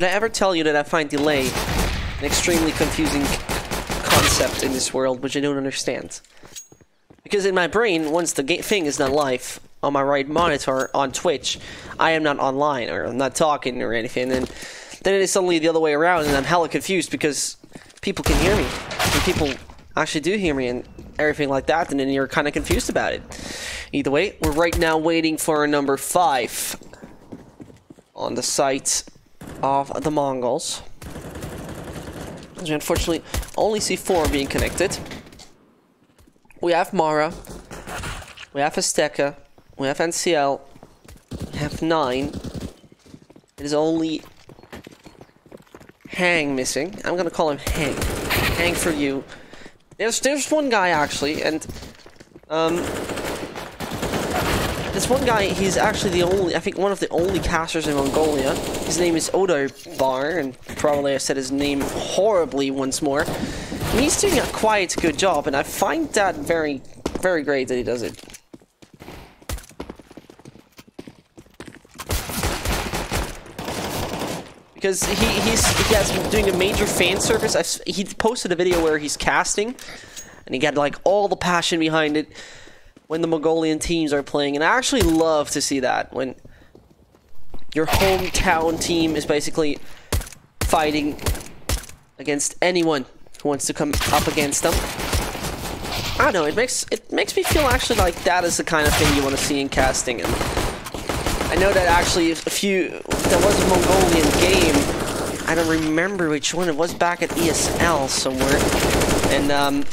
Did I ever tell you that I find delay an extremely confusing concept in this world, which I don't understand? Because in my brain, once the thing is not live on my right monitor on Twitch, I am not online or I'm not talking or anything, and then it is suddenly the other way around, and I'm hella confused because people can hear me, and people actually do hear me and everything like that, and then you're kind of confused about it. Either way, we're right now waiting for number 5 on the site of TheMongolz. We unfortunately only see 4 being connected. We have Mara, we have Azteca, we have NCL, we have 9. It is only Hang missing. I'm gonna call him Hang. Hang for you. There's one guy actually, and this one guy, he's actually the only, I think one of the only casters in Mongolia. His name is Bar, and probably I said his name horribly once more. And he's doing a quite good job, and I find that very, very great that he does it. Because he has been doing a major fan service. He posted a video where he's casting, and he got like all the passion behind it when the Mongolian teams are playing, and I actually love to see that when your hometown team is basically fighting against anyone who wants to come up against them. I don't know, it makes me feel actually like that is the kind of thing you want to see in casting. And I know that actually there was a Mongolian game, I don't remember which one, it was back at ESL somewhere, and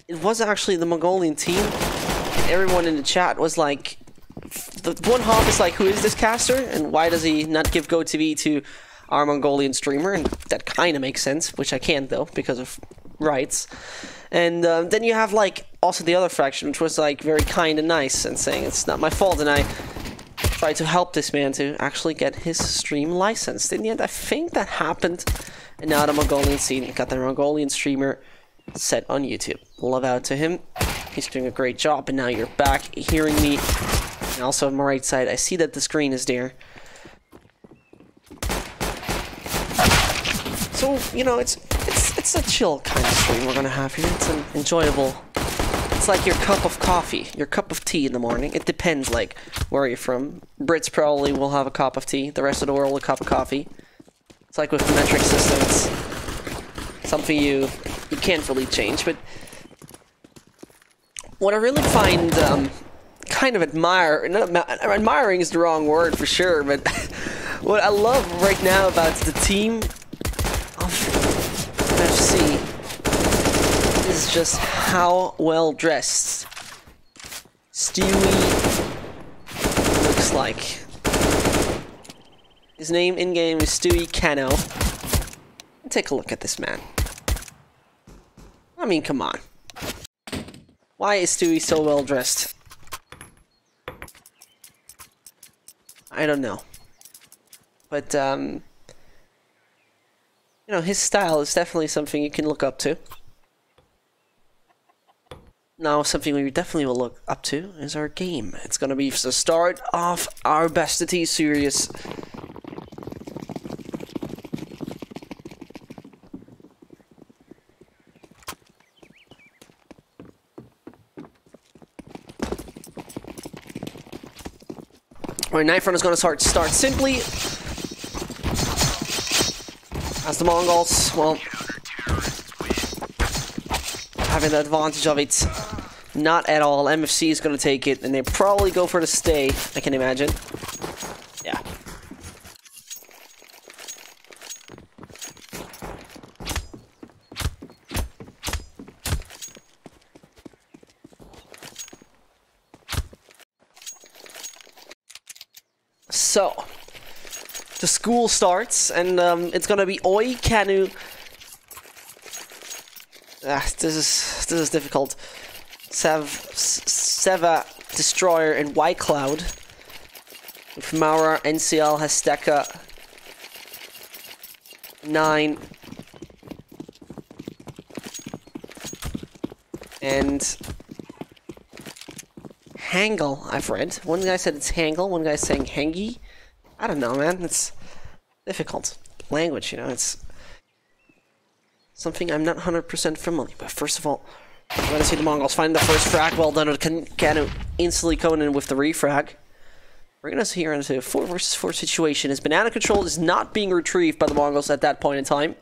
it was actually the Mongolian team. Everyone in the chat was like, the one half is like, who is this caster and why does he not give GoTV to our Mongolian streamer? And that kind of makes sense, which I can't though because of rights. And then you have like also the other faction, which was like very kind and nice and saying it's not my fault, and I tried to help this man to actually get his stream licensed. In the end, I think that happened, and now the Mongolian scene got the Mongolian streamer set on YouTube. Love out to him. He's doing a great job, and now you're back hearing me. And also on my right side, I see that the screen is there. So, you know, it's a chill kind of stream we're gonna have here. It's an enjoyable. It's like your cup of coffee, your cup of tea in the morning. It depends, like, where you're from. Brits probably will have a cup of tea. The rest of the world, a cup of coffee. It's like with the metric system. It's something you can't really change. But what I really find kind of admiring is the wrong word for sure. But what I love right now about the team of FC is just how well dressed Stewie looks like. His name in game is Stewie Cano. Take a look at this man. I mean, come on. Why is Stewie so well dressed? I don't know. But you know, his style is definitely something you can look up to. Now, something we definitely will look up to is our game. It's gonna be the start of our Best of T series. Our knife run is gonna start simply. As the Mongols, well, having the advantage of it. Not at all. MFC is going to take it, and they probably go for the stay, I can imagine. Yeah. So, the school starts, and it's going to be Oi, Kanu. This is difficult. Seva, Destroyer, and White Cloud. With Maura, NCL, Azteca, 9. And Hangul, I've read. One guy said it's Hangul, one guy's saying Hangi. I don't know, man. It's difficult language, you know, it's something I'm not 100% familiar with. First of all, we're going to see the Mongols find the first frag. Well done, Kanu instantly coming in with the refrag. We're going to see here into a 4 versus 4 situation as banana control is not being retrieved by the Mongols at that point in time.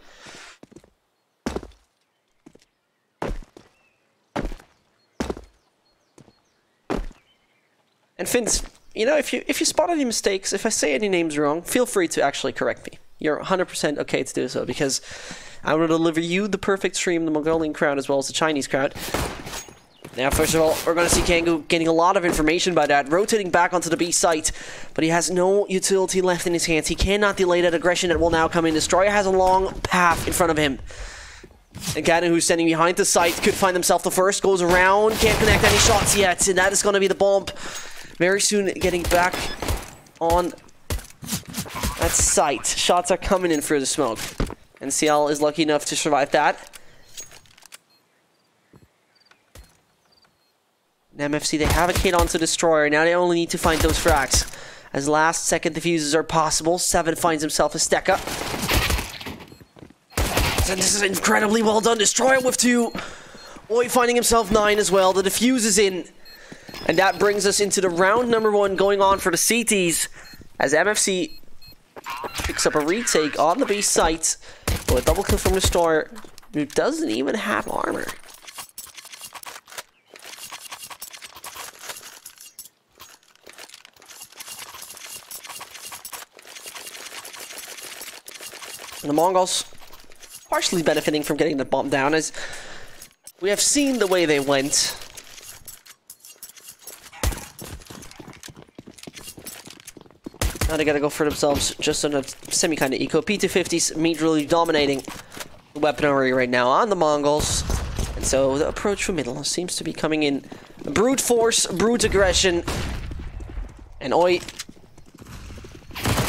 And Finns, you know, if you spot any mistakes, if I say any names wrong, feel free to actually correct me. You're 100% okay to do so, because I will deliver you the perfect stream, the Mongolian crowd as well as the Chinese crowd. Now, first of all, we're going to see Kangoo getting a lot of information by that, rotating back onto the B site, but he has no utility left in his hands. He cannot delay that aggression that will now come in. Destroyer has a long path in front of him. And Kanu, who's standing behind the site, could find himself the first, goes around, can't connect any shots yet, and that is going to be the bomb. Very soon getting back on that site. Shots are coming in through the smoke. And CL is lucky enough to survive that. And MFC, they have a kid onto Destroyer. Now they only need to find those frags. As last second defuses are possible, 7 finds himself a Steka. And this is incredibly well done. Destroyer with 2. Oi finding himself 9 as well. The defuse is in. And that brings us into the round number 1 going on for the CTs as MFC picks up a retake on the B site. But a double kill from Destroyer, who doesn't even have armor. And the Mongols partially benefiting from getting the bomb down, as we have seen the way they went. Now they gotta go for themselves just on a semi kind of eco. P250s majorly dominating the weaponry right now on the Mongols. And so the approach from middle seems to be coming in. Brute force, brute aggression. And Oi,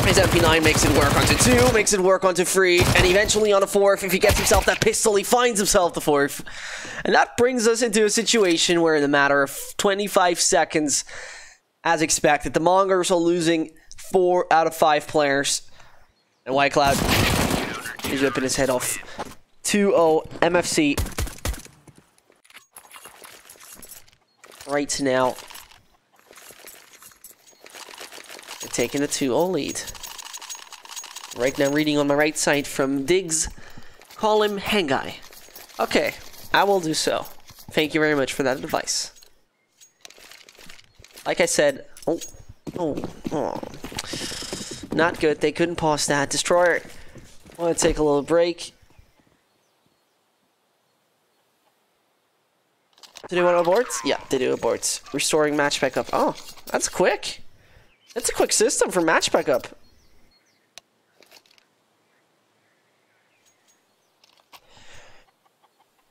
his MP9 makes it work onto 2, makes it work onto 3, and eventually on a 4th. If he gets himself that pistol, he finds himself the 4th. And that brings us into a situation where in a matter of 25 seconds, as expected, the Mongols are losing 4 out of 5 players. And White Cloud is ripping his head off. 2-0 MFC. Right now, they're taking a 2-0 lead. Right now, reading on my right side from Diggs, call him Hengai. Okay, I will do so. Thank you very much for that advice. Like I said, not good. They couldn't pause that. Destroyer, want to take a little break. Do they want aborts? Yeah, they do aborts. Restoring match backup. Oh, that's quick. That's a quick system for match backup.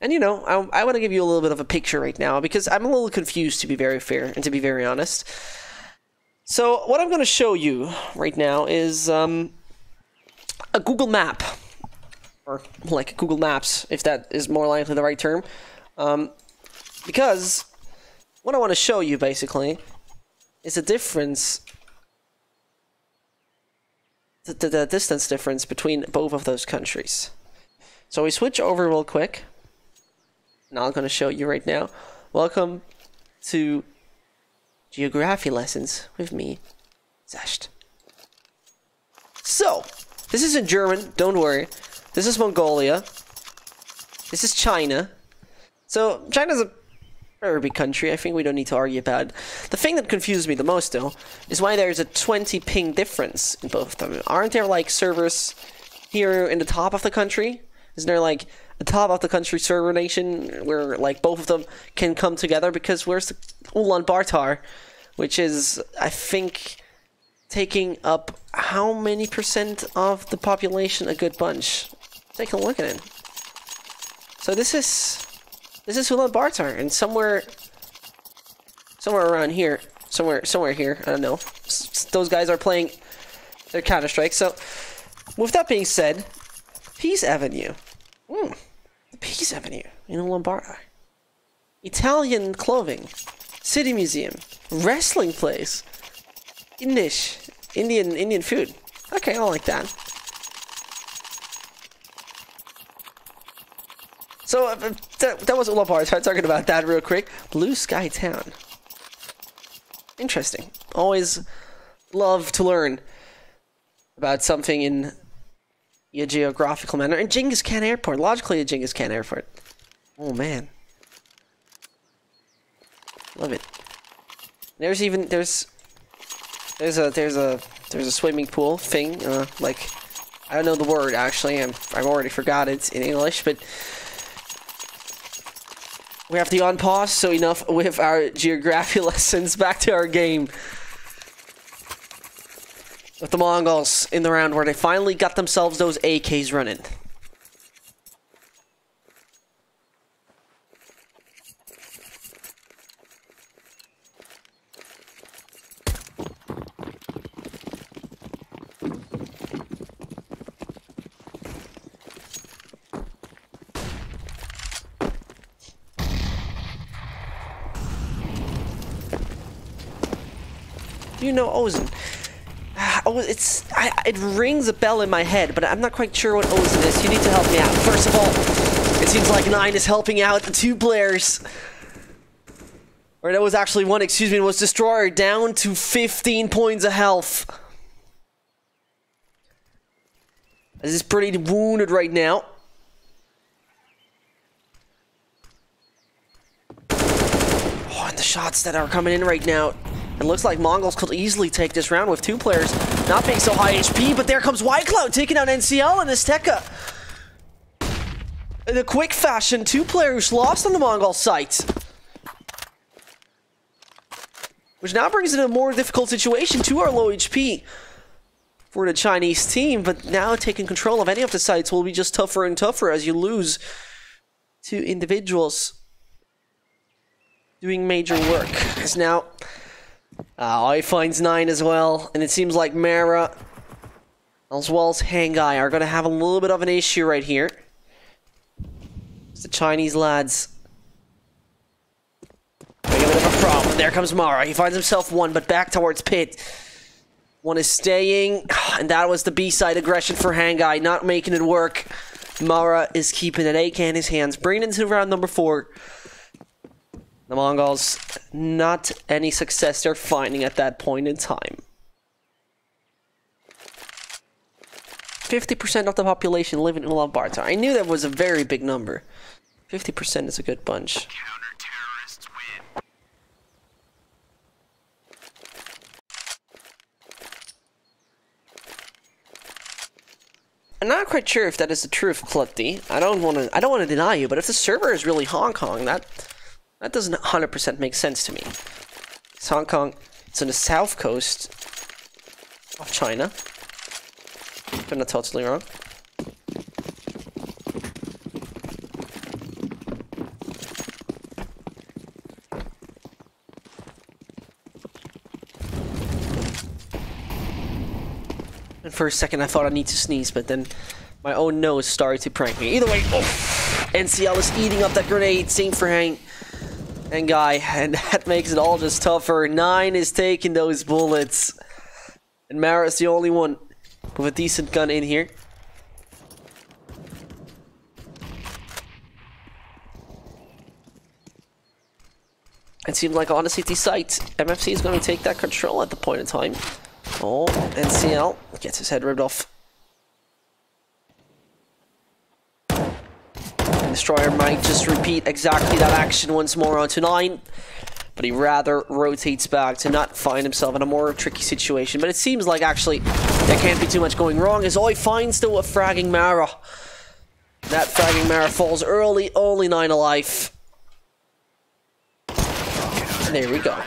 And you know, I want to give you a little bit of a picture right now because I'm a little confused, to be very fair and to be very honest. So what I'm going to show you right now is a Google map, or like Google Maps, if that is more likely the right term. Because what I want to show you basically is the difference, the distance difference between both of those countries. So we switch over real quick. Now I'm going to show you right now. Welcome to Geography Lessons with me, Zesht. So, this is in German, don't worry. This is Mongolia. This is China. So, China's a very big country. I think we don't need to argue about it. The thing that confuses me the most, though, is why there's a 20 ping difference in both of them. Aren't there, like, servers here in the top of the country? Isn't there, like, a top of the country server nation where, like, both of them can come together? Because where's the Ulaanbaatar, which is, I think, taking up how many % of the population? A good bunch. Take a look at it. So this is Ulaanbaatar, and somewhere around here, somewhere here, I don't know. Those guys are playing their Counter-Strike. So, with that being said, Peace Avenue. The Peace Avenue in Ulaanbaatar. Italian clothing. City museum. Wrestling place. Indian food. Okay, I like that. So that was Ulabar. I started talking about that real quick. Blue Sky Town. Interesting. Always love to learn about something in a geographical manner. And Genghis Khan Airport. Logically, a Genghis Khan Airport. Oh man, love it. There's a swimming pool thing. Like, I don't know the word actually. I've already forgot it in English, but. We have to unpause, so enough with our geography lessons. Back to our game. With the Mongols in the round where they finally got themselves those AKs running. You know Ozen. Oh, it rings a bell in my head, but I'm not quite sure what Ozen is. You need to help me out. First of all, it seems like 9 is helping out the 2 players. Or that was actually 1, excuse me, was Destroyer down to 15 points of health. This is pretty wounded right now. Oh, and the shots that are coming in right now. It looks like Mongols could easily take this round with 2 players not being so high HP, but there comes White Cloud taking out NCL and Azteca. In a quick fashion, 2 players lost on the Mongol site. Which now brings it in a more difficult situation. 2 are low HP for the Chinese team, but now taking control of any of the sites will be just tougher and tougher as you lose 2 individuals doing major work. As now... I finds 9 as well, and it seems like Mara as well as Hangai are going to have a little bit of an issue right here. It's the Chinese lads. Having a bit of a problem. There comes Mara. He finds himself 1, but back towards Pit. 1 is staying, and that was the B-side aggression for Hangai, not making it work. Mara is keeping an AK in his hands, bringing it into round number 4. The Mongols, not any success they're finding at that point in time. 50% of the population live in Ulaanbaatar. I knew that was a very big number. 50% is a good bunch. Counter-terrorists win. I'm not quite sure if that is the truth, Klutty. I don't want to deny you, but if the server is really Hong Kong, that doesn't 100% make sense to me. It's Hong Kong, it's on the south coast of China. If I'm not totally wrong. And for a second I thought I need to sneeze, but then my own nose started to prank me. Either way, NCL is eating up that grenade. Same for Hangai, and that makes it all just tougher. 9 is taking those bullets. And Mara's the only one with a decent gun in here. It seems like on the city site, MFC is going to take that control at the point in time. Oh, NCL gets his head ripped off. Destroyer might just repeat exactly that action once more onto 9, but he rather rotates back to not find himself in a more tricky situation. But it seems like actually there can't be too much going wrong, as Oi finds still a fragging Mara. That fragging Mara falls early, only 9 alive. And there we go.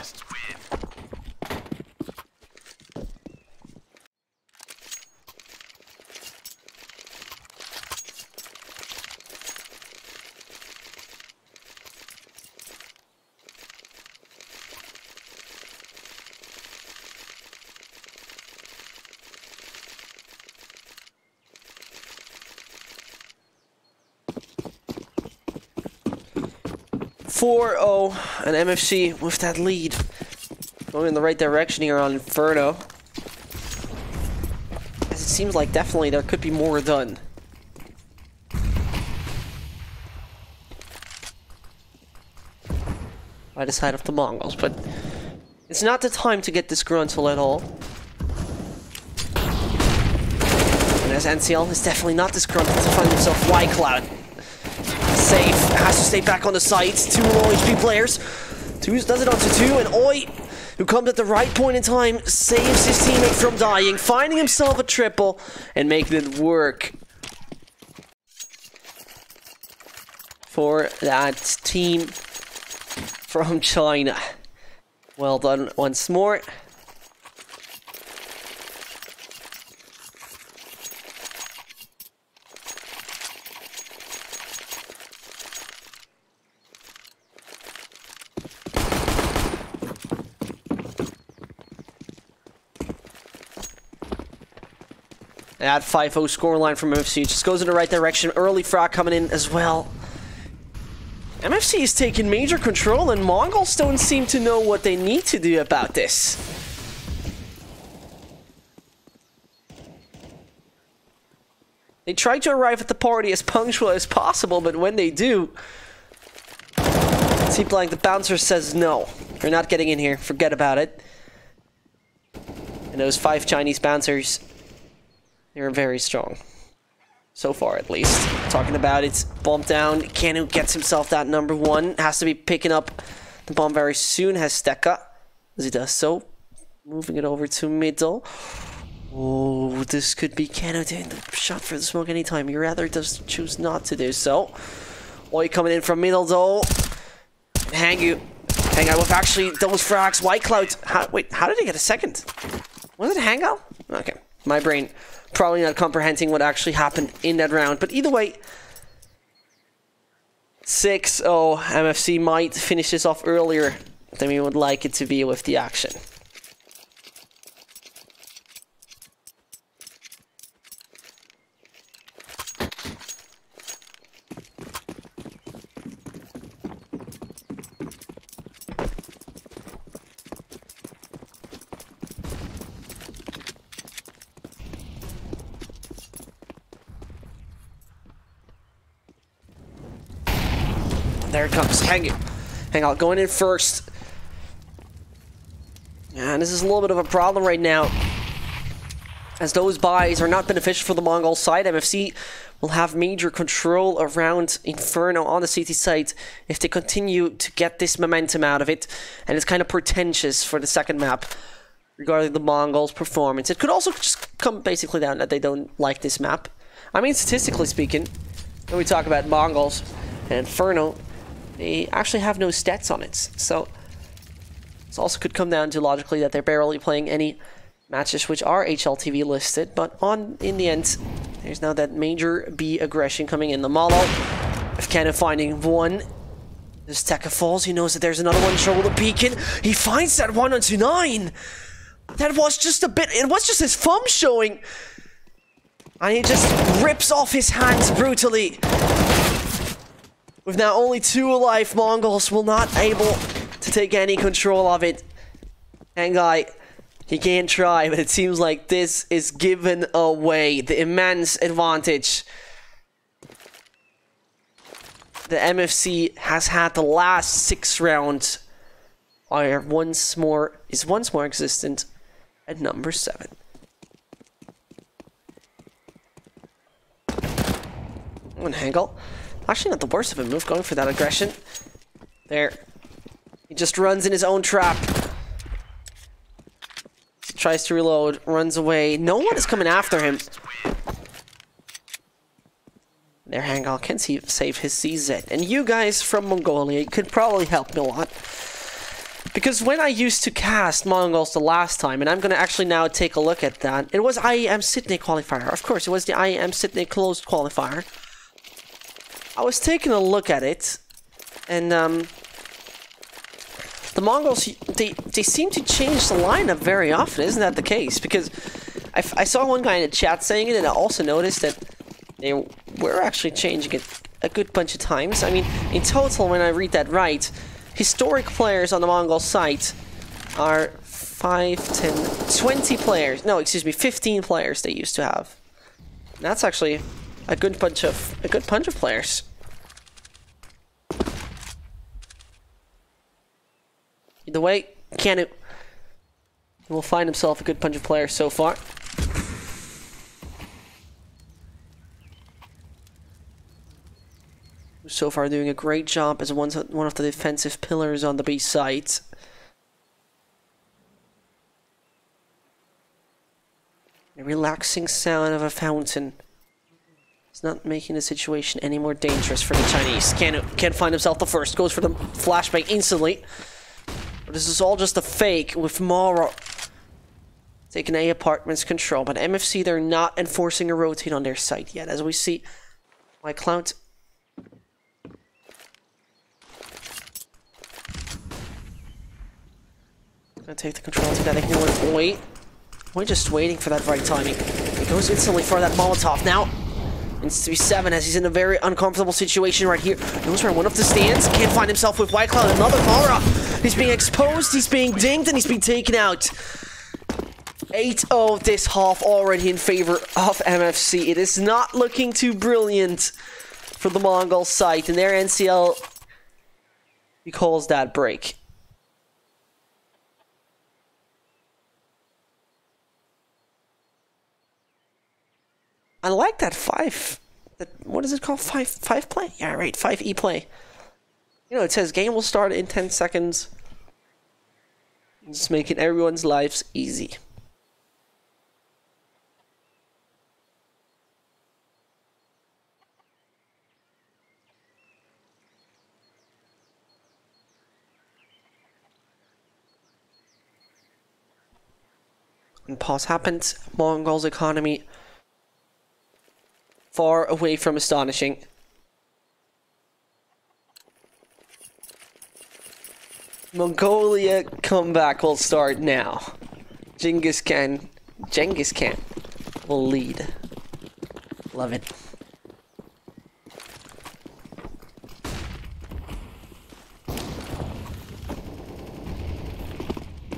4-0, and MFC with that lead. Going in the right direction here on Inferno. As it seems like definitely there could be more done. by the side of the Mongols, but it's not the time to get disgruntled at all. And as NCL is definitely not disgruntled to find himself White Cloud. Safe, has to stay back on the site. 2 low HP players. Does it onto 2, and Oi, who comes at the right point in time, saves his teammate from dying, finding himself a triple, and making it work for that team from China. Well done once more. That 5-0 scoreline from MFC just goes in the right direction. Early frag coming in as well. MFC is taking major control, and Mongols don't seem to know what they need to do about this. They try to arrive at the party as punctual as possible, but when they do, it seems like the bouncer says no. You're not getting in here. Forget about it. And those 5 Chinese bouncers, they're very strong. So far, at least. Talking about it. Bomb down. Kanu gets himself that number 1. Has to be picking up the bomb very soon. Has Steka, as he does so. Moving it over to middle. Oh, this could be Kanu doing the shot for the smoke anytime. He rather does choose not to do so. Oi coming in from middle, though. Hangu with actually those frags. White Cloud. Wait, how did he get a second? Was it Hangu? Okay. My brain probably not comprehending what actually happened in that round. But either way, 6-0. MFC might finish this off earlier than we would like it to be with the action. There it comes. Hang out, going in first. And this is a little bit of a problem right now, as those buys are not beneficial for the Mongol side. MFC will have major control around Inferno on the CT site if they continue to get this momentum out of it. And it's kind of pretentious for the second map regarding the Mongols' performance. It could also just come basically down that they don't like this map. I mean, statistically speaking, when we talk about Mongols and Inferno, they actually have no stats on it, so this also could come down to logically that they're barely playing any matches which are HLTV listed. But in the end, there's now that major B aggression coming in. The Molo, if Kanu finding one, the Steka falls. He knows that there's another one. Trouble the beacon. He finds that 1 onto 9. That was just a bit. It was just his thumb showing, and he just rips off his hands brutally. With now only 2 alive, Mongols will not able to take any control of it. Hangai, he can't try, but it seems like this is given away. The immense advantage the MFC has had the last 6 rounds are once more existent at number 7. And Hangul. Actually, not the worst of a move, going for that aggression. There. He just runs in his own trap. Tries to reload, runs away. No one is coming after him. There, Hangul can save his CZ. And you guys from Mongolia could probably help me a lot. Because when I used to cast Mongols the last time, and I'm going to actually now take a look at that, it was IEM Sydney qualifier. Of course, it was the IEM Sydney closed qualifier. I was taking a look at it, and the Mongols, they seem to change the lineup very often. Isn't that the case? Because I saw one guy in the chat saying it, and I also noticed that they were actually changing it a good bunch of times. I mean, in total, when I read that right, historic players on the Mongol site are 5, 10, 20 players. No, excuse me, 15 players they used to have. And that's actually a good bunch of players. the way. Kanu will find himself a good bunch of players so far. So far doing a great job as one of the defensive pillars on the B site. A relaxing sound of a fountain. It's not making the situation any more dangerous for the Chinese. Can't find himself the first. Goes for the flashbang instantly. But this is all just a fake with Mara taking A apartment's control. But MFC, they're not enforcing a rotate on their site yet. As we see, White Cloud gonna take the control to that ignore. Wait. We're just waiting for that right timing. He goes instantly for that Molotov. Now, it's 3-7 as he's in a very uncomfortable situation right here. Knows where one of the stands. Can't find himself with White Cloud. Another Mara. He's being exposed, he's being dinged, and he's being taken out. 8-0 this half already in favor of MFC. It is not looking too brilliant for the Mongol side. And their NCL recalls that break. I like that 5. What is it called? 5 play? Yeah, right. 5E play. You know, it says game will start in 10 seconds. Just making everyone's lives easy. And pause happens. Mongol's economy far away from astonishing. Mongolia comeback will start now. Genghis Khan will lead. Love it.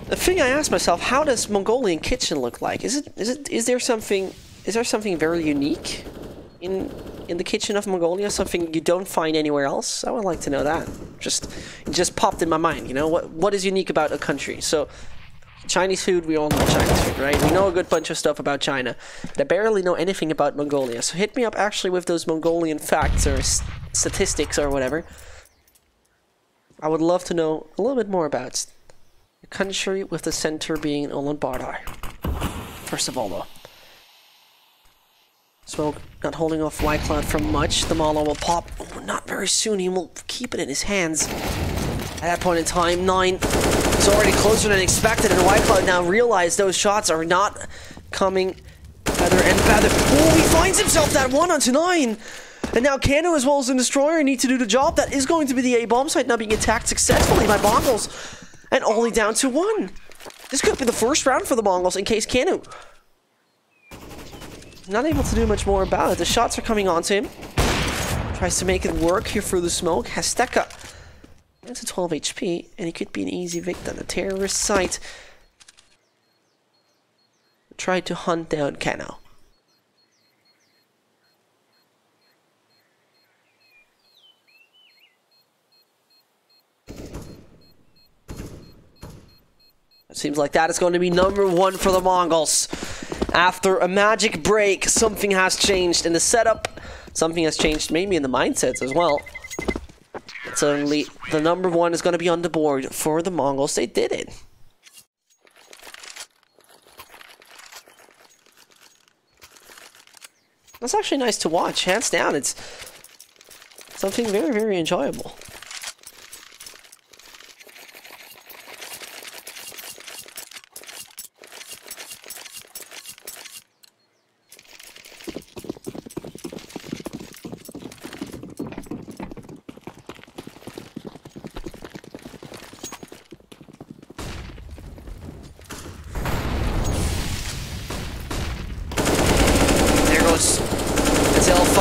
The thing I asked myself, how does Mongolian kitchen look like? Is there something very unique in the kitchen of Mongolia? Something you don't find anywhere else? I would like to know that. It just popped in my mind, you know? What is unique about a country? So, Chinese food, we all know Chinese food, right? We know a good bunch of stuff about China. But I barely know anything about Mongolia. So hit me up actually with those Mongolian facts or statistics or whatever. I would love to know a little bit more about the country, with the center being Ulaanbaatar. First of all, though. Smoke not holding off White Cloud from much. The Molo will pop. Oh, not very soon. He will keep it in his hands. At that point in time, 9 is already closer than expected, and White Cloud now realized those shots are not coming better and better. Oh, he finds himself that 1-9. And now Kanu, as well as the Destroyer, need to do the job. That is going to be the A-bomb site now being attacked successfully by Mongols. And only down to 1. This could be the first round for the Mongols in case Kanu not able to do much more about it. The shots are coming onto him. Tries to make it work here through the smoke. Hasteka into 12 HP, and he could be an easy victim. The terrorist site tried to hunt down Kanu. It seems like that is going to be number 1 for the Mongols. After a magic break, something has changed in the setup. Something has changed maybe in the mindsets as well. Suddenly, the number 1 is going to be on the board for the Mongols. They did it. That's actually nice to watch. Hands down, it's something very, very enjoyable.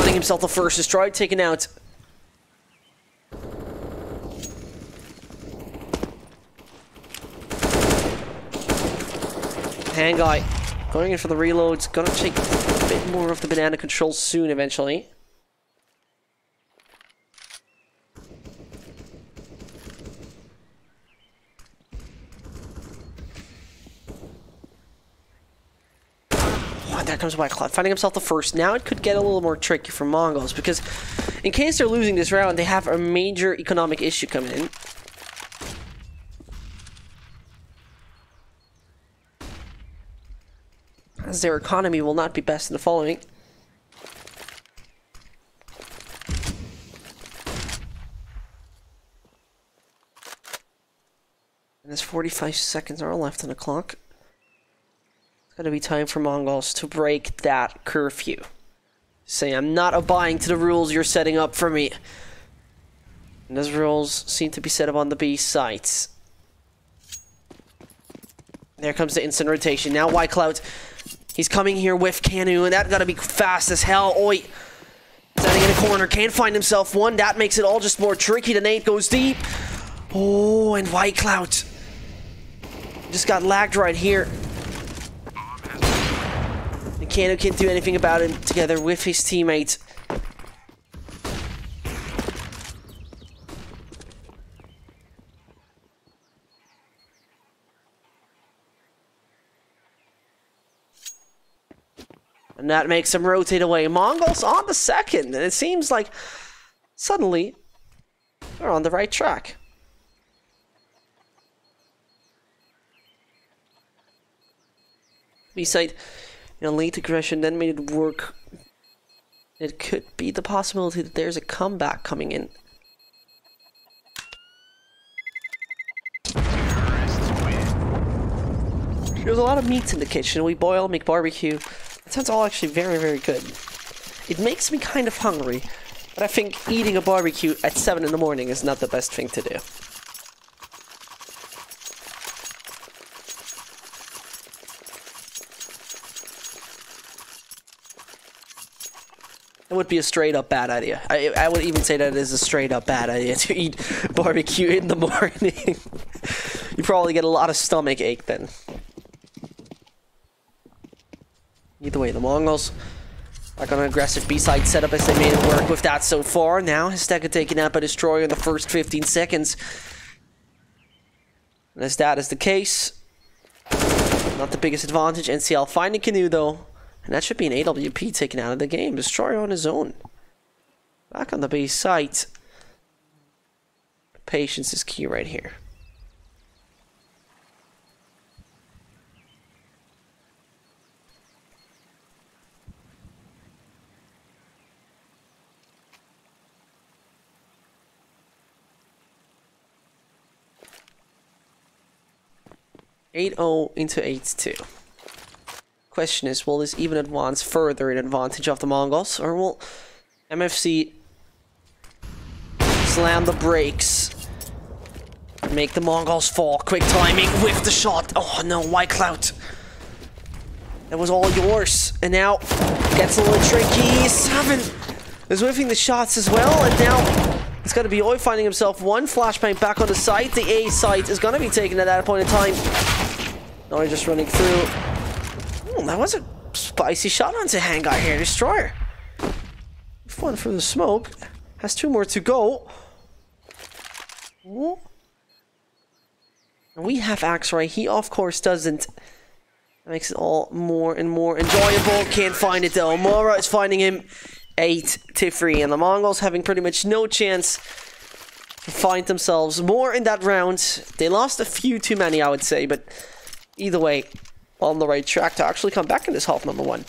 Himself the first destroyed, taken out. Hand guy going in for the reloads. Gonna take a bit more of the banana control soon, eventually. Oh, there comes White Cloud, finding himself the first. Now it could get a little more tricky for Mongols, because in case they're losing this round, they have a major economic issue coming in. As their economy will not be best in the following. And there's 45 seconds are left on the clock. It's gonna be time for Mongols to break that curfew. Say, I'm not abiding to the rules you're setting up for me. And those rules seem to be set up on the B sites. There comes the instant rotation. Now White Cloud, he's coming here with Canoe, and that's gotta be fast as hell. Oi! Standing in a corner, can't find himself one. That makes it all just more tricky. The nade goes deep. Oh, and White Cloud just got lagged right here. And Canoe can't do anything about it together with his teammate. And that makes him rotate away. Mongols on the second, and it seems like suddenly they're on the right track. B-side, late aggression, then made it work. It could be the possibility that there's a comeback coming in. There's a lot of meats in the kitchen. We boil, make barbecue. It sounds all actually very, very good. It makes me kind of hungry, but I think eating a barbecue at 7 in the morning is not the best thing to do. It would be a straight up bad idea. I would even say that it is a straight up bad idea to eat barbecue in the morning. You probably get a lot of stomach ache then. Either way, the Mongols are going to aggressive B-side setup as they made it work with that so far. Now Histeka taken out by Destroyer in the first 15 seconds. And as that is the case, not the biggest advantage. NCL finding Canoe though. And that should be an AWP taken out of the game. Destroyer on his own. Back on the base site. Patience is key right here. (8-0) into 8-2. Question is, will this even advance further in advantage of the Mongols, or will MFC slam the brakes and make the Mongols fall? Quick timing with the shot. Oh no, White Cloud. That was all yours. And now gets a little tricky. 7 is whiffing the shots as well, and now it's going to be Oi finding himself one flashbang back on the site. The A site is going to be taken at that point in time. Oi just running through. That was a spicy shot onto Hangar here. Destroyer. One for the smoke. Has 2 more to go. Ooh. And we have Axe right. He of course doesn't. That makes it all more and more enjoyable. Can't find it though. Mora is finding him. 8-3. And the Mongols having pretty much no chance to find themselves more in that round. They lost a few too many, I would say. But either way, on the right track to actually come back in this half number 1.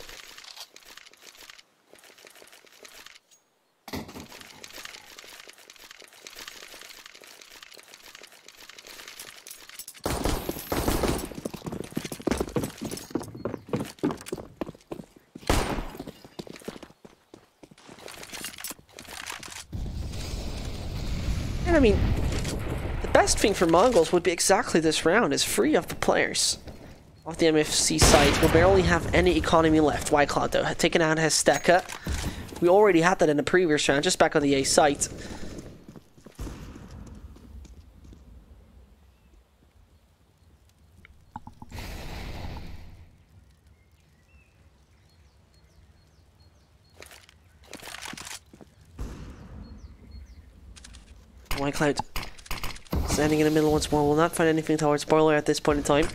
And I mean, the best thing for Mongols would be exactly this round, is free of the players of the MFC site will barely have any economy left. White Cloud though had taken out Histeka. We already had that in the previous round, just back on the A site. White Cloud standing in the middle once more, will not find anything towards Boiler at this point in time.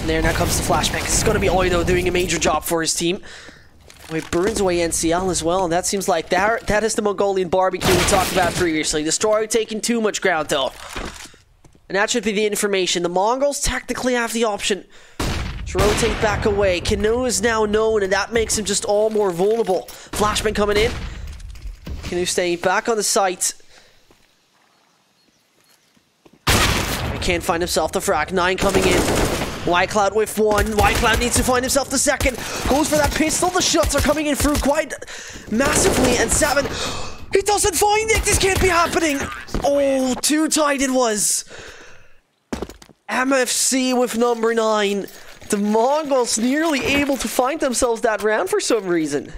And there, now comes the flashback. It's going to be Oido doing a major job for his team. He burns away NCL as well, and that seems like that is the Mongolian barbecue we talked about previously. Destroyer taking too much ground, though. And that should be the information. The Mongols technically have the option to rotate back away. Canoe is now known, and that makes him just all more vulnerable. Flashbang coming in. Canoe staying back on the site. He can't find himself the frag. 9 coming in. White Cloud with 1. White Cloud needs to find himself the second. Goes for that pistol. The shots are coming in through quite massively. And 7. He doesn't find it. This can't be happening. Oh, too tight it was. MFC with number 9. The Mongols nearly able to find themselves that round for some reason.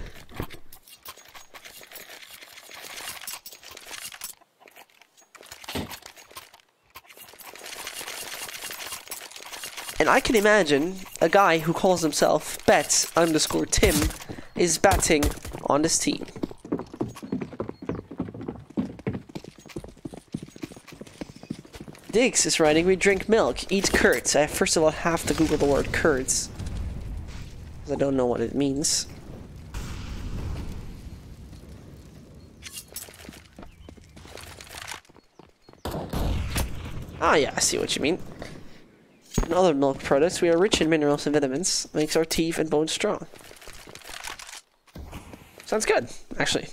And I can imagine a guy who calls himself Bet_Tim is betting on this team. Diggs is writing, we drink milk, eat curds. I first of all have to Google the word curds, because I don't know what it means. Ah yeah, I see what you mean. In other milk products, we are rich in minerals and vitamins, makes our teeth and bones strong. Sounds good, actually.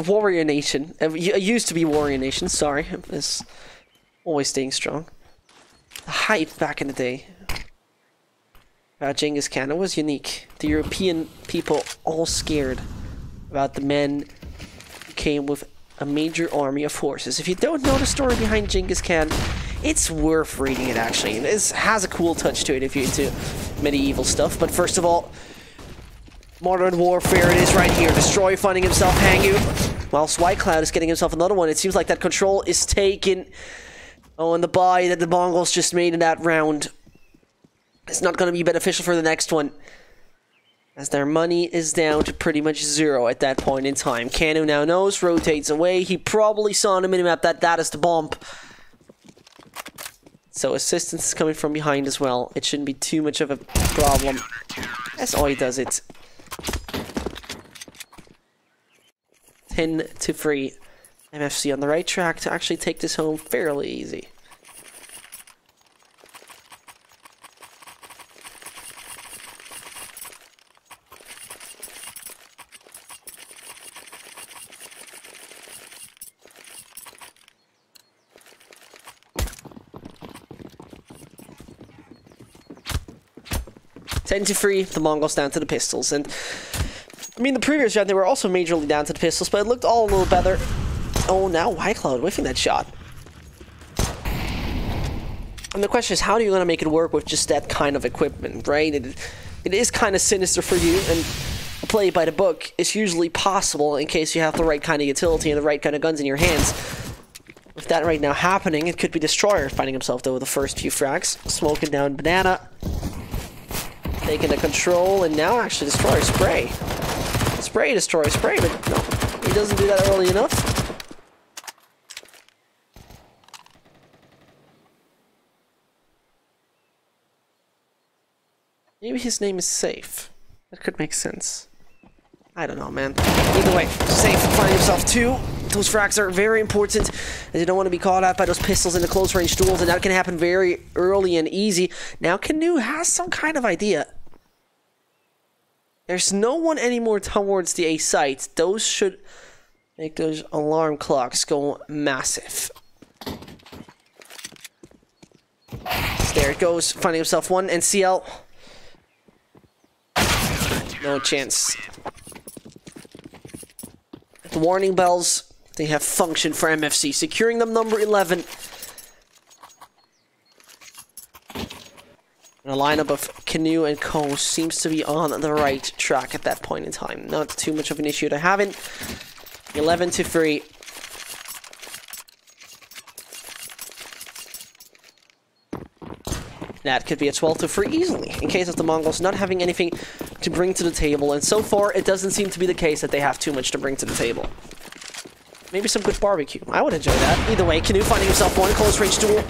Warrior Nation. It used to be Warrior Nation, sorry. It's always staying strong. The hype back in the day about Genghis Khan, it was unique. The European people all scared about the men who came with a major army of horses. If you don't know the story behind Genghis Khan, it's worth reading it actually. It has a cool touch to it if you're into medieval stuff. But first of all, Modern Warfare it is right here. Destroyer finding himself Hangu, whilst White Cloud is getting himself another one. It seems like that control is taken. Oh, and the buy that the Mongols just made in that round is not going to be beneficial for the next one, as their money is down to pretty much 0 at that point in time. Kanu now knows, rotates away. He probably saw on the minimap that is the bomb. So assistance is coming from behind as well. It shouldn't be too much of a problem, as Oi does it. 10-3. MFC on the right track to actually take this home fairly easy. Ten to 3, the Mongols down to the pistols, and I mean the previous round they were also majorly down to the pistols, but it looked all a little better. Oh, now White Cloud whiffing that shot. And the question is, how are you going to make it work with just that kind of equipment, right? It is kind of sinister for you, and play by the book is usually possible in case you have the right kind of utility and the right kind of guns in your hands. With that right now happening, it could be Destroyer finding himself though with the first few frags. Smoking down Banana. Taking the control, and now actually Destroyer spray. Spray, Destroyer, spray, but no, he doesn't do that early enough. Maybe his name is Safe. That could make sense. I don't know, man. Either way, Safe finding himself 2. Those frags are very important, as you don't want to be caught out by those pistols in the close range duels, and that can happen very early and easy. Now Canoe has some kind of idea. There's no one anymore towards the A site. Those should make those alarm clocks go massive. So there it goes, finding himself 1 NCL. No chance. The warning bells, they have function for MFC, securing them number 11. And a lineup of Canoe and Co seems to be on the right track at that point in time. Not too much of an issue to having. 11-3. That could be a 12-3 easily, in case of the Mongols not having anything to bring to the table. And so far, it doesn't seem to be the case that they have too much to bring to the table. Maybe some good barbecue. I would enjoy that. Either way, Canoe finding himself 1 close range duel.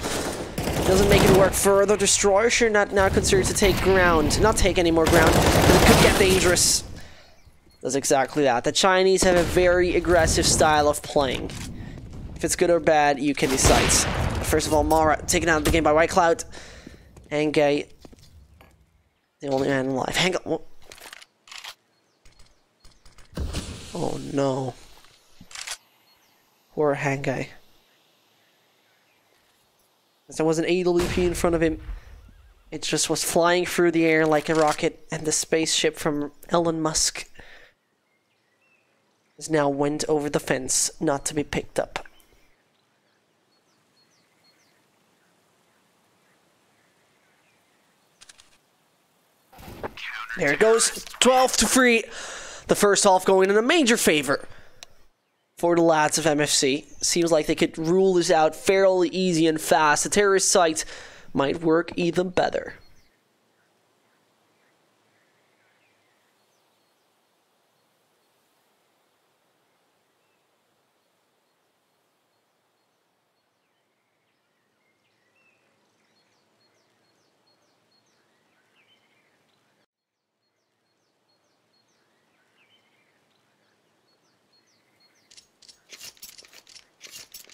Doesn't make it work. Further destroyer, sure, not now considered to take ground. Not take any more ground, but it could get dangerous. Does exactly that. The Chinese have a very aggressive style of playing. If it's good or bad, you can decide. First of all, Mara taken out of the game by White Cloud. Hangay, the only man alive. Hangay. Oh no. Poor Hangay. There was an AWP in front of him. It just was flying through the air like a rocket, and the spaceship from Elon Musk is now went over the fence, not to be picked up. There it goes, 12-3. The first half going in a major favor for the lads of MFC. Seems like they could rule this out fairly easy and fast. The terrorist site might work even better.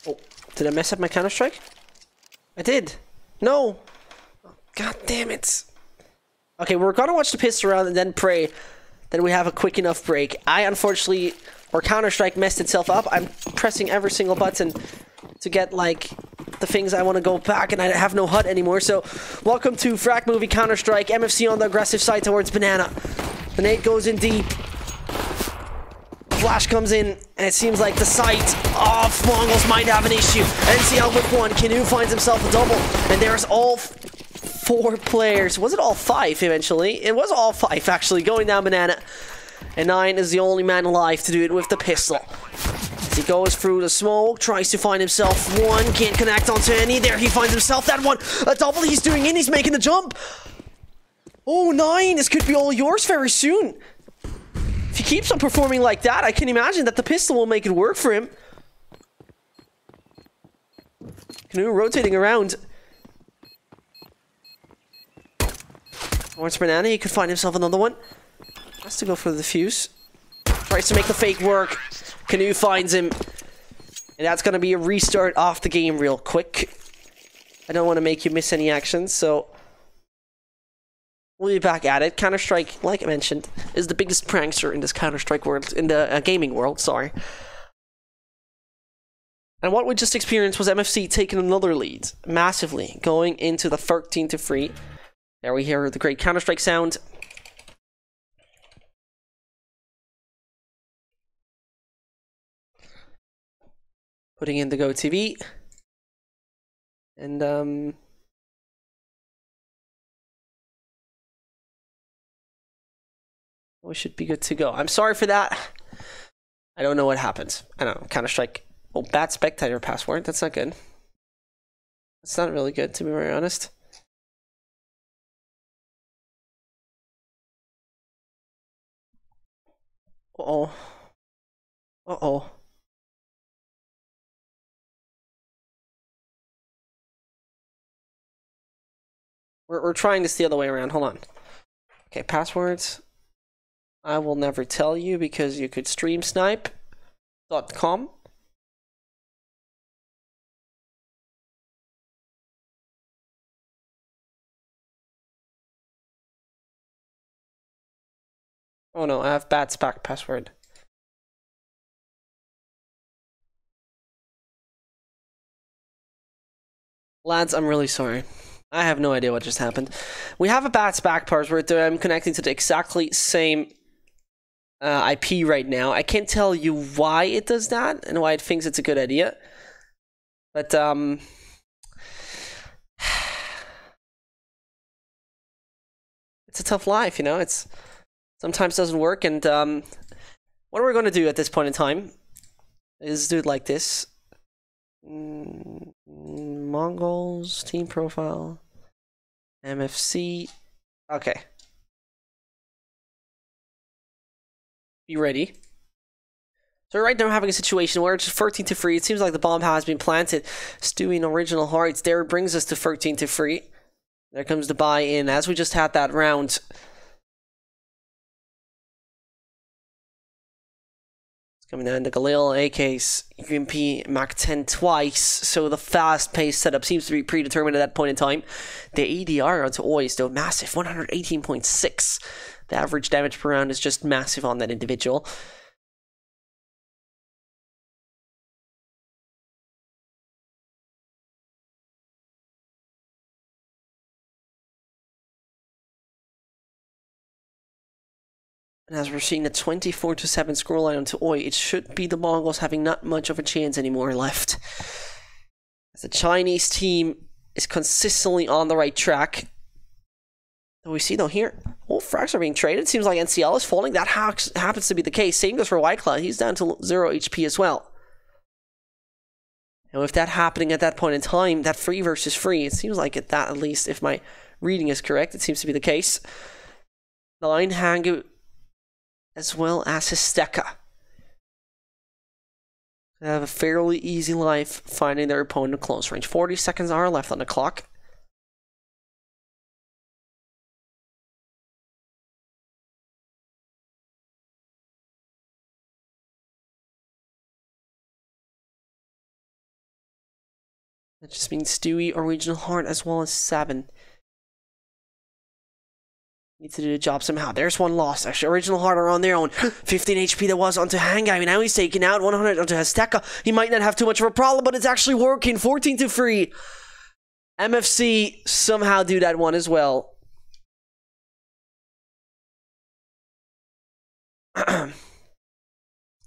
Oh, did I mess up my Counter-Strike? I did. No. Oh, God damn it. Okay, we're gonna watch the pistol round and then pray that we have a quick enough break. Unfortunately, our Counter-Strike messed itself up. I'm pressing every single button to get, like, the things I want to go back, and I have no HUD anymore. So, welcome to Frack Movie Counter-Strike. MFC on the aggressive side towards Banana. The nade goes in deep. Flash comes in, and it seems like the site of TheMongolz might have an issue. NCL with one. Canoe finds himself a double, and there's all four players. Was it all five eventually? It was all five, actually, going down Banana. And 9 is the only man alive to do it with the pistol. As he goes through the smoke, tries to find himself one, can't connect onto any. There he finds himself that one. A double he's doing in, he's making the jump. Oh, 9, this could be all yours very soon. If he keeps on performing like that, I can imagine that the pistol will make it work for him. Canoe rotating around. Towards Banana, he could find himself another one. Has to go for the defuse. Tries to make the fake work. Canoe finds him. And that's going to be a restart off the game real quick. I don't want to make you miss any actions, so we'll be back at it. Counter-Strike, like I mentioned, is the biggest prankster in this Counter-Strike world, in the gaming world, sorry. And what we just experienced was MFC taking another lead, massively, going into the 13-3. There we hear the great Counter-Strike sound. Putting in the Go TV. And, we should be good to go. I'm sorry for that. I don't know what happened. I don't know. Counter-Strike. Oh, bad spectator password. That's not good. That's not really good, to be very honest. Uh-oh. Uh-oh. We're trying this the other way around. Hold on. Okay, passwords. I will never tell you because you could stream snipe.com. Oh no, I have bad SPAC password. Lads, I'm really sorry. I have no idea what just happened. We have a bad SPAC password. I'm connecting to the exactly same IP right now. I can't tell you why it does that and why it thinks it's a good idea. But, it's a tough life, you know? It's sometimes doesn't work, and what we're going to do at this point in time is do it like this. Mongols, team profile, MFC. Okay. Be ready. So right now we're having a situation where it's 13-3. It seems like the bomb has been planted. Stewie and Original Hearts. There brings us to 13-3. There comes the buy-in as we just had that round. Coming down to Galil, AK's, UMP, Mach 10 twice. So the fast-paced setup seems to be predetermined at that point in time. The ADR onto Ois, though, massive, 118.6. The average damage per round is just massive on that individual. And as we're seeing the 24-7 scoreline onto Oi, it should be the Mongols having not much of a chance anymore left. As the Chinese team is consistently on the right track. And we see though here, frags are being traded. It seems like NCL is falling. That happens to be the case. Same goes for White Cloud. He's down to 0 HP as well. And with that happening at that point in time, that free versus free, it seems like at least, if my reading is correct, it seems to be the case. 9 Hangu as well as Histeka. They have a fairly easy life finding their opponent at close range. 40 seconds are left on the clock. That just means Stewie, Original Heart, as well as 7. Need to do the job somehow. There's one lost. Actually, Original Heart are on their own. 15 HP that was onto Hangai. Now he's taken out 100 onto Histeka. He might not have too much of a problem, but it's actually working. 14-3. MFC somehow do that one as well. And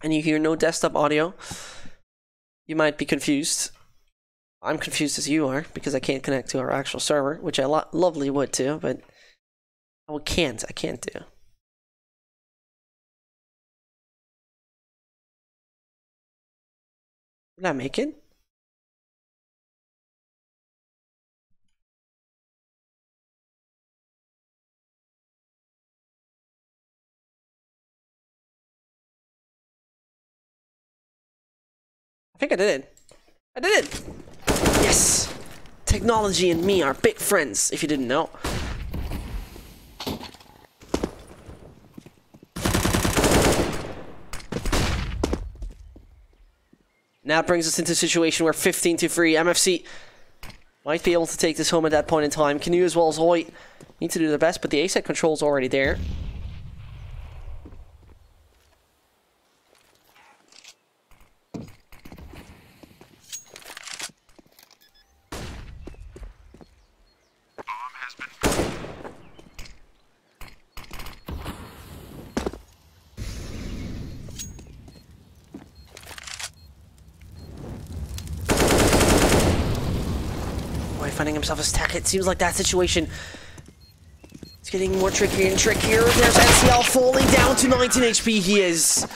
you hear no desktop audio. You might be confused. I'm confused as you are because I can't connect to our actual server, which I lovely would too, but I can't do. Did I make it? I think I did it. I did it! Yes! Technology and me are big friends, if you didn't know. Now it brings us into a situation where 15-3, MFC might be able to take this home at that point in time. Canoe as well as Oi need to do their best, but the ASEC control's already there. Finding himself a stack. It seems like that situation is getting more trickier and trickier. There's NCL falling down to 19 HP. He is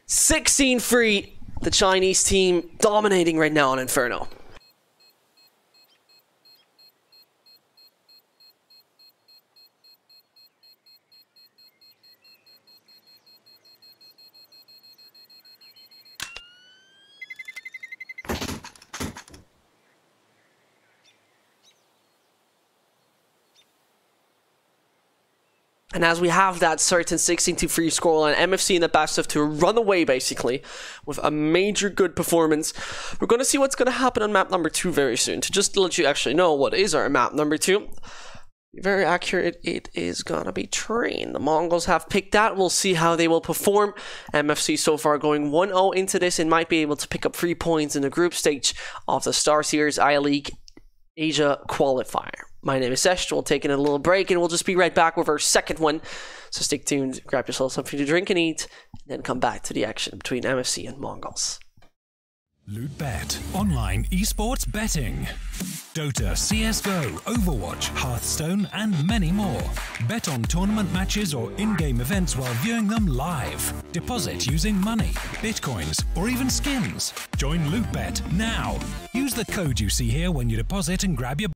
16-3. The Chinese team dominating right now on Inferno. And as we have that certain 16-3 scoreline, MFC in the best of 2 run away basically with a major good performance. We're going to see what's going to happen on map number 2 very soon. To just let you actually know what is our map number 2. Very accurate, it is going to be Train. The Mongols have picked that. We'll see how they will perform. MFC so far going 1-0 into this and might be able to pick up 3 points in the group stage of the StarSeries I-League Asia Qualifier. My name is Sesh. We'll take a little break and we'll just be right back with our second one. So stick tuned, grab yourself something to drink and eat, and then come back to the action between MFC and Mongols. LootBet, online esports betting. Dota, CSGO, Overwatch, Hearthstone, and many more. Bet on tournament matches or in-game events while viewing them live. Deposit using money, bitcoins, or even skins. Join LootBet now. Use the code you see here when you deposit and grab your